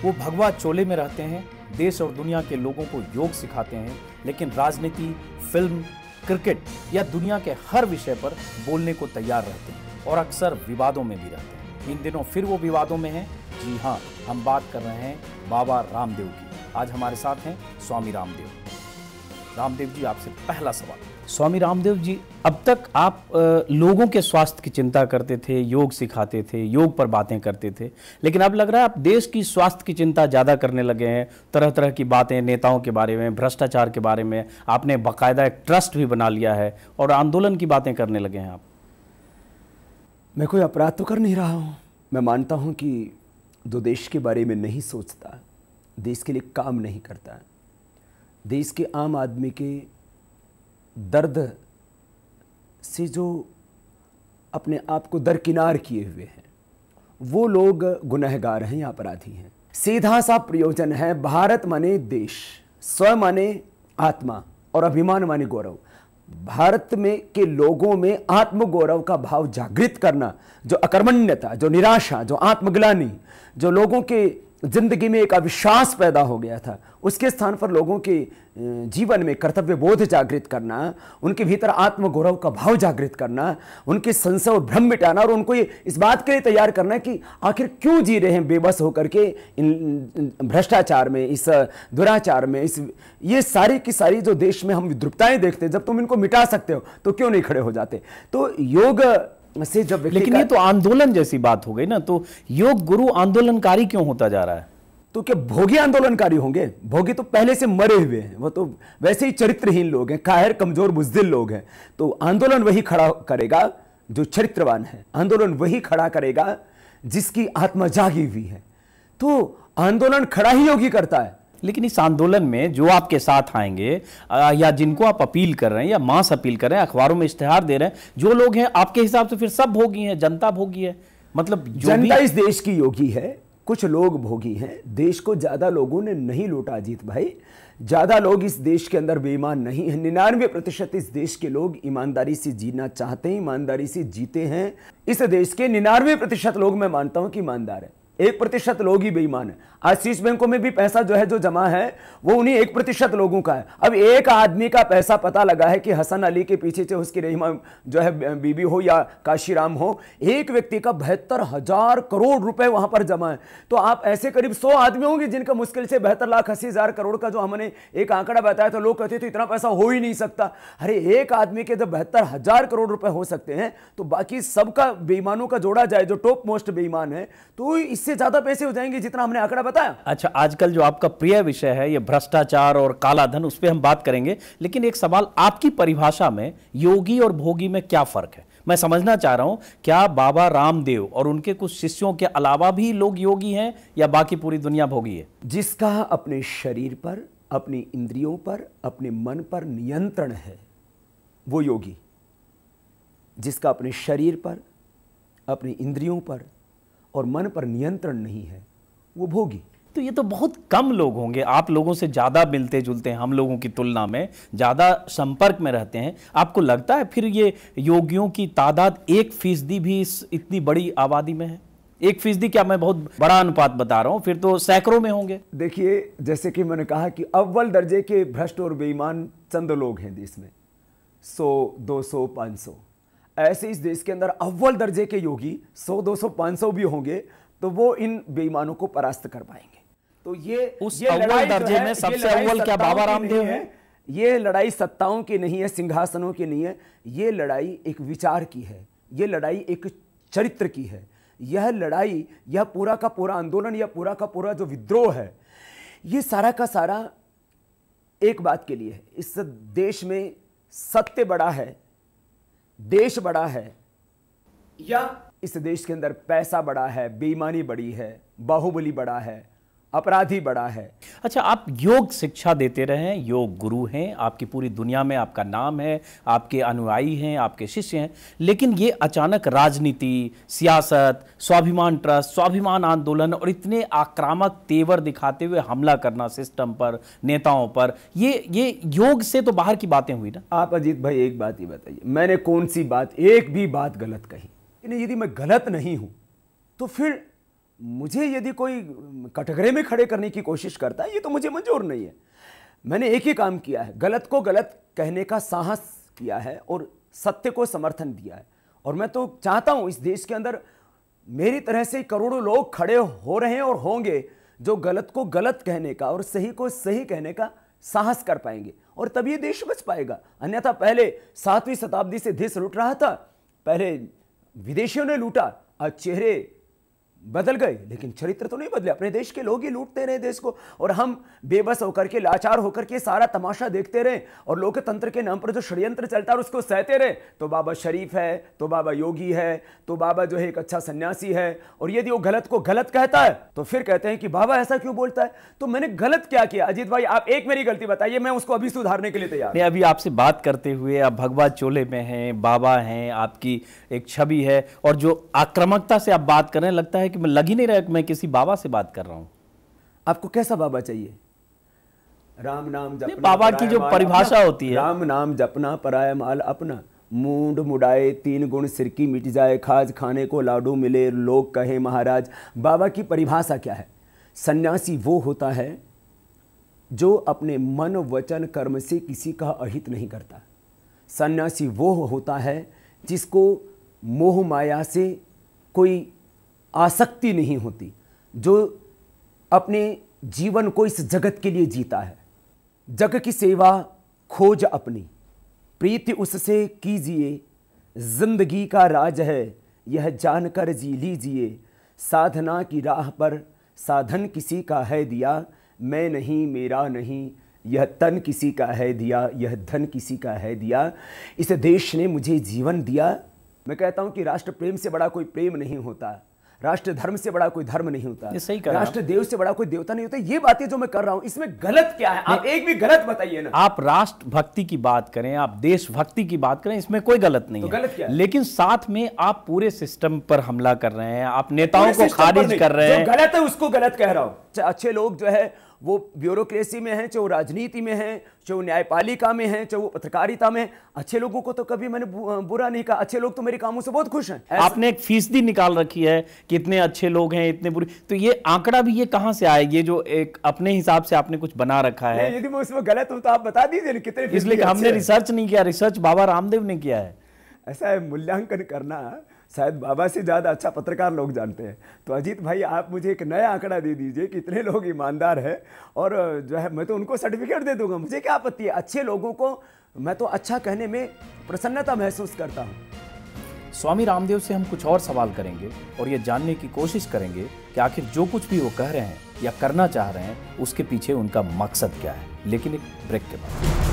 वो भगवा चोले में रहते हैं, देश और दुनिया के लोगों को योग सिखाते हैं, लेकिन राजनीति, फिल्म, क्रिकेट या दुनिया के हर विषय पर बोलने को तैयार रहते हैं और अक्सर विवादों में भी रहते हैं। इन दिनों फिर वो विवादों में हैं। जी हाँ, हम बात कर रहे हैं बाबा रामदेव की। आज हमारे साथ हैं स्वामी रामदेव। रामदेव जी, आपसे पहला सवाल। स्वामी रामदेव जी, अब तक आप लोगों के स्वास्थ्य की चिंता करते थे, योग सिखाते थे, योग पर बातें करते थे, लेकिन अब लग रहा है आप देश की स्वास्थ्य की चिंता ज़्यादा करने लगे हैं। तरह तरह की बातें नेताओं के बारे में, भ्रष्टाचार के बारे में, आपने बाकायदा एक ट्रस्ट भी बना लिया है और आंदोलन की बातें करने लगे हैं आप। मैं कोई अपराध तो कर नहीं रहा हूँ। मैं मानता हूँ कि जो देश के बारे में नहीं सोचता, देश के लिए काम नहीं करता, देश के आम आदमी के दर्द से जो अपने आप को दरकिनार किए हुए हैं, वो लोग गुनहगार हैं या अपराधी हैं। सीधा सा प्रयोजन है भारत माने देश, स्व माने आत्मा और अभिमान माने गौरव। भारत में के लोगों में आत्मगौरव का भाव जागृत करना, जो अकर्मण्यता, जो निराशा, जो आत्मग्लानि, जो लोगों के जिंदगी में एक अविश्वास पैदा हो गया था, उसके स्थान पर लोगों के जीवन में कर्तव्य बोध जागृत करना, उनके भीतर आत्मगौरव का भाव जागृत करना, उनके संशय और भ्रम मिटाना और उनको ये इस बात के लिए तैयार करना कि आखिर क्यों जी रहे हैं बेबस होकर के इन भ्रष्टाचार में, इस दुराचार में, इस ये सारी की सारी जो देश में हम विद्रुपताएं देखते हैं, जब तुम इनको मिटा सकते हो तो क्यों नहीं खड़े हो जाते। तो योग से जब, लेकिन ये तो आंदोलन जैसी बात हो गई ना, तो योग गुरु आंदोलनकारी क्यों होता जा रहा है? तो क्या भोगी आंदोलनकारी होंगे? भोगी तो पहले से मरे हुए हैं, वो तो वैसे ही चरित्रहीन लोग हैं, कायर, कमजोर, बुज़दिल लोग हैं। तो आंदोलन वही खड़ा करेगा जो चरित्रवान है, आंदोलन वही खड़ा करेगा जिसकी आत्मा जागी हुई है। तो आंदोलन खड़ा ही योगी करता है। लेकिन इस आंदोलन में जो आपके साथ आएंगे या जिनको आप अपील कर रहे हैं या मास अपील कर रहे हैं, अखबारों में इश्तेहार दे रहे हैं, जो लोग हैं आपके हिसाब से फिर सब भोगी हैं, जनता भोगी है? मतलब जनता इस देश की योगी है, कुछ लोग भोगी हैं। देश को ज्यादा लोगों ने नहीं लूटा अजीत भाई, ज्यादा लोग इस देश के अंदर बेईमान नहीं है। 99% इस देश के लोग ईमानदारी से जीना चाहते हैं, ईमानदारी से जीते हैं। इस देश के 99% लोग मैं मानता हूं कि ईमानदार है, 1% लोग ही बेईमान है। आज शीर्ष बैंकों में भी पैसा जो है, जो जमा है, वो उन्हीं 1% लोगों का है। अब एक आदमी का पैसा पता लगा है कि हसन अली के पीछे से उसकी रहीमा जो है बीबी हो या काशीराम हो, एक व्यक्ति का 72,000 करोड़ रुपए वहां पर जमा है। तो आप ऐसे करीब 100 आदमी होंगे जिनका मुश्किल से 72,80,000 करोड़ का जो हमने एक आंकड़ा बताया, तो लोग कहते तो इतना पैसा हो ही नहीं सकता। अरे एक आदमी के जब 72,000 करोड़ रुपए हो सकते हैं, तो बाकी सबका बेईमानों का जोड़ा जाए, जो टॉप मोस्ट बेईमान है, तो इससे ज्यादा पैसे हो जाएंगे जितना हमने आंकड़ा बताया। अच्छा, आजकल जो आपका प्रिय विषय है ये भ्रष्टाचार और काला धन, उस पर हम बात करेंगे, लेकिन एक सवाल, आपकी परिभाषा में योगी और भोगी में क्या फर्क है? मैं समझना चाह रहा हूं, क्या बाबा रामदेव और उनके कुछ शिष्यों के अलावा भी लोग योगी हैं या बाकी पूरी दुनिया भोगी है? जिसका अपने शरीर पर, अपनी इंद्रियों पर, अपने मन पर नियंत्रण है वो योगी। जिसका अपने शरीर पर, अपनी इंद्रियों पर और मन पर नियंत्रण नहीं है वो भोगी। तो ये तो बहुत कम लोग होंगे, आप लोगों से ज्यादा मिलते जुलते हैं, हम लोगों की तुलना में ज्यादा संपर्क में रहते हैं। आपको लगता है फिर ये योगियों की तादाद 1% भी इस इतनी बड़ी आबादी में है? 1% क्या मैं बहुत बड़ा अनुपात बता रहा हूं, फिर तो सैकड़ों में होंगे। देखिए, जैसे कि मैंने कहा कि अव्वल दर्जे के भ्रष्ट और बेईमान चंद लोग हैं देश में, 100, 200, 500। ऐसे इस देश के अंदर अव्वल दर्जे के योगी 100, 200, 500 भी होंगे, तो वो इन बेईमानों को परास्त कर पाएंगे। तो ये उस अव्वल दर्जे में सबसे अव्वल क्या बाबा रामदेव है? ये लड़ाई सत्ताओं की नहीं है, सिंहासनों की नहीं है, ये लड़ाई एक विचार की है, ये लड़ाई एक चरित्र की है। यह लड़ाई, यह पूरा का पूरा आंदोलन, यह पूरा का पूरा जो विद्रोह है, ये सारा का सारा एक बात के लिए है। इस देश में सत्य बड़ा है, देश बड़ा है, या इस देश के अंदर पैसा बड़ा है, बेईमानी बड़ी है, बाहुबली बड़ा है, अपराधी बड़ा है। अच्छा, आप योग शिक्षा देते रहे हैं, योग गुरु हैं, आपकी पूरी दुनिया में आपका नाम है, आपके अनुयायी हैं, आपके शिष्य हैं, लेकिन ये अचानक राजनीति, सियासत, स्वाभिमान ट्रस्ट, स्वाभिमान आंदोलन और इतने आक्रामक तेवर दिखाते हुए हमला करना सिस्टम पर, नेताओं पर, ये योग से तो बाहर की बातें हुई ना। आप अजीत भाई एक बात ही बताइए, मैंने कौन सी बात, एक भी बात गलत कही? यदि मैं गलत नहीं हूं तो फिर मुझे यदि कोई कटघरे में खड़े करने की कोशिश करता है, ये तो मुझे मंजूर नहीं है। मैंने एक ही काम किया है, गलत को गलत कहने का साहस किया है और सत्य को समर्थन दिया है। और मैं तो चाहता हूं इस देश के अंदर मेरी तरह से करोड़ों लोग खड़े हो रहे हैं और होंगे जो गलत को गलत कहने का और सही को सही कहने का साहस कर पाएंगे, और तभी ये देश बच पाएगा। अन्यथा पहले 7वीं शताब्दी से देश लूट रहा था, पहले विदेशियों ने लूटा, आज चेहरे बदल गए लेकिन चरित्र तो नहीं बदले। अपने देश के लोग ही लूटते रहे देश को, और हम बेबस होकर के, लाचार होकर के सारा तमाशा देखते रहे, और लोकतंत्र के नाम पर जो षड्यंत्र चलता है उसको सहते रहे। तो बाबा शरीफ है, तो बाबा योगी है, तो बाबा जो है एक अच्छा सन्यासी है, और यदि वो गलत को गलत कहता है तो फिर कहते हैं कि बाबा ऐसा क्यों बोलता है। तो मैंने गलत क्या किया? अजीत भाई, आप एक मेरी गलती बताइए, मैं उसको अभी सुधारने के लिए तैयार। नहीं, अभी आपसे बात करते हुए आप भगवा चोले में हैं, बाबा हैं, आपकी एक छवि है, और जो आक्रामकता से आप बात कर रहे हैं, लगता है कि मैं लग ही नहीं रहा कि मैं किसी बाबा से बात कर रहा हूं। आपको कैसा बाबा चाहिए? राम नाम जपना, बाबा की जो परिभाषा होती है, राम नाम जपना पराया माल अपना, मूंड मुड़ाए 3 गुण सिर की मिट जाए, खाज खाने को लाडू मिले लोग कहे महाराज। बाबा की परिभाषा क्या है? सन्यासी वो होता है जो अपने मन वचन कर्म से किसी का अहित नहीं करता। सन्यासी वो होता है जिसको मोह माया से कोई आसक्ति नहीं होती, जो अपने जीवन को इस जगत के लिए जीता है। जग की सेवा खोज अपनी, प्रीति उससे कीजिए, जिंदगी का राज है यह जानकर जी लीजिए। साधना की राह पर साधन किसी का है दिया, मैं नहीं मेरा नहीं, यह तन किसी का है दिया, यह धन किसी का है दिया। इस देश ने मुझे जीवन दिया। मैं कहता हूं कि राष्ट्र प्रेम से बड़ा कोई प्रेम नहीं होता, राष्ट्र धर्म से बड़ा कोई धर्म नहीं होता, राष्ट्र देव से बड़ा कोई देवता नहीं होता। ये बातें जो मैं कर रहा हूं, इसमें गलत क्या है? आप एक भी गलत बताइए ना। आप राष्ट्र भक्ति की बात करें, आप देशभक्ति की बात करें, इसमें कोई गलत नहीं तो है। गलत क्या है? लेकिन साथ में आप पूरे सिस्टम पर हमला कर रहे हैं, आप नेताओं को खारिज कर रहे हैं। जो गलत है उसको गलत कह रहा हूं। अच्छे लोग जो है वो ब्यूरोक्रेसी में हैं, चाहे वो राजनीति में हैं, चाहे वो न्यायपालिका में हैं, चाहे वो पत्रकारिता में। अच्छे लोगों को तो कभी मैंने बुरा नहीं कहा। अच्छे लोग तो मेरे कामों से बहुत खुश हैं। आपने एक फीसदी निकाल रखी है कि इतने अच्छे लोग हैं, इतने बुरे, तो ये आंकड़ा भी ये कहां से आए? ये जो एक अपने हिसाब से आपने कुछ बना रखा है। यदि मैं उसमें गलत हूं तो आप बता दीजिए कितने। इसलिए हमने रिसर्च नहीं किया, रिसर्च बाबा रामदेव ने किया है। ऐसा है, मूल्यांकन करना शायद बाबा से ज़्यादा अच्छा पत्रकार लोग जानते हैं। तो अजीत भाई, आप मुझे एक नया आंकड़ा दे दीजिए, कितने लोग ईमानदार हैं, और जो है मैं तो उनको सर्टिफिकेट दे दूंगा। मुझे क्या आपत्ति है? अच्छे लोगों को मैं तो अच्छा कहने में प्रसन्नता महसूस करता हूँ। स्वामी रामदेव से हम कुछ और सवाल करेंगे और ये जानने की कोशिश करेंगे कि आखिर जो कुछ भी वो कह रहे हैं या करना चाह रहे हैं, उसके पीछे उनका मकसद क्या है। लेकिन एक ब्रेक के बाद।